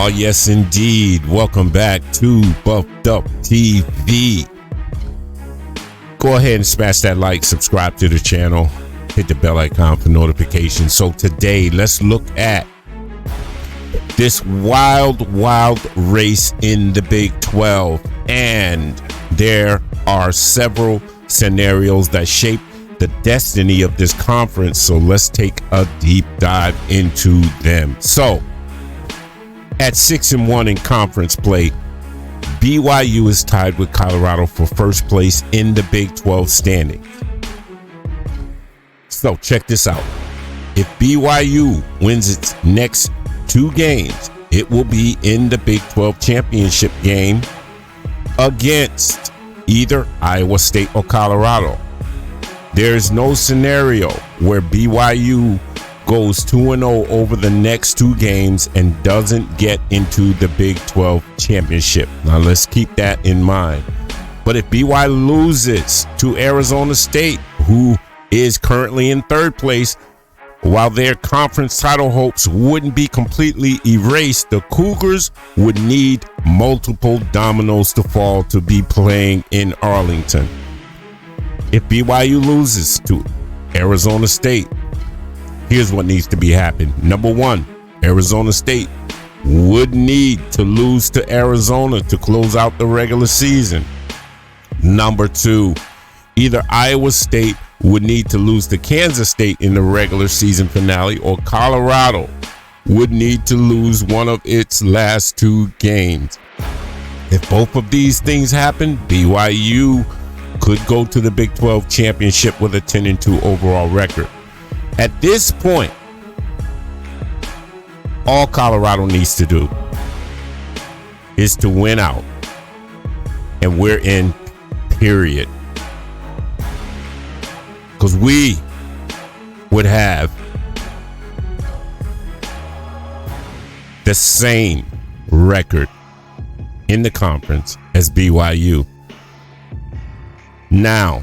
Oh, yes, indeed. Welcome back to Buffed Up TV. Go ahead and smash that like, subscribe to the channel, hit the bell icon for notifications. So today, let's look at this wild race in the Big 12. And there are several scenarios that shape the destiny of this conference. So let's take a deep dive into them. So at 6-1 in conference play, BYU is tied with Colorado for first place in the Big 12 standings. So check this out. If BYU wins its next 2 games, it will be in the Big 12 championship game against either Iowa State or Colorado. There's no scenario where BYU goes 2-0 over the next 2 games and doesn't get into the Big 12 championship. Now let's keep that in mind. But if BYU loses to Arizona State, who is currently in 3rd place, while their conference title hopes wouldn't be completely erased, the Cougars would need multiple dominoes to fall to be playing in Arlington. If BYU loses to Arizona State, here's what needs to be happening. Number 1, Arizona State would need to lose to Arizona to close out the regular season. Number 2, either Iowa State would need to lose to Kansas State in the regular season finale, or Colorado would need to lose one of its last 2 games. If both of these things happen, BYU could go to the Big 12 championship with a 10-2 overall record. At this point, all Colorado needs to do is to win out, and we're in, period. Because we would have the same record in the conference as BYU. Now,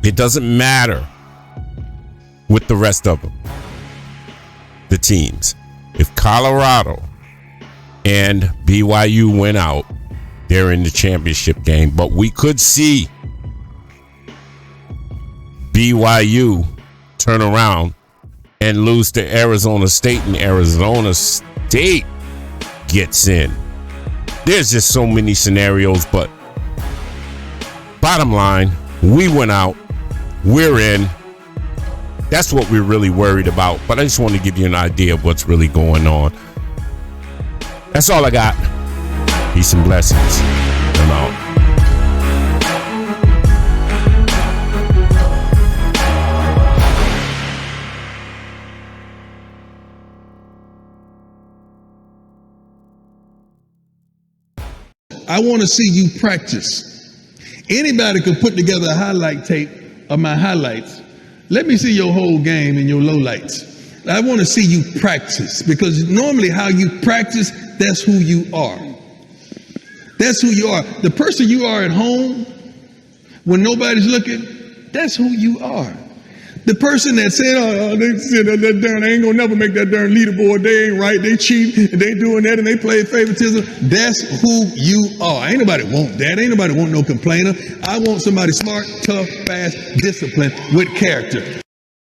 it doesn't matter with the rest of them, the teams. If Colorado and BYU win out, they're in the championship game. But we could see BYU turn around and lose to Arizona State, and Arizona State gets in. There's just so many scenarios, but bottom line, we went out, we're in. That's what we're really worried about. But I just want to give you an idea of what's really going on. That's all I got. Peace and blessings. I'm out. I want to see you practice. Anybody could put together a highlight tape of my highlights. Let me see your whole game and your lowlights. I want to see you practice, because normally how you practice, that's who you are. That's who you are. The person you are at home when nobody's looking, that's who you are. The person that said, oh, they said that darn, they ain't gonna never make that darn leaderboard. They ain't right. They cheat and they doing that and they play favoritism. That's who you are. Ain't nobody want that. Ain't nobody want no complainer. I want somebody smart, tough, fast, disciplined with character.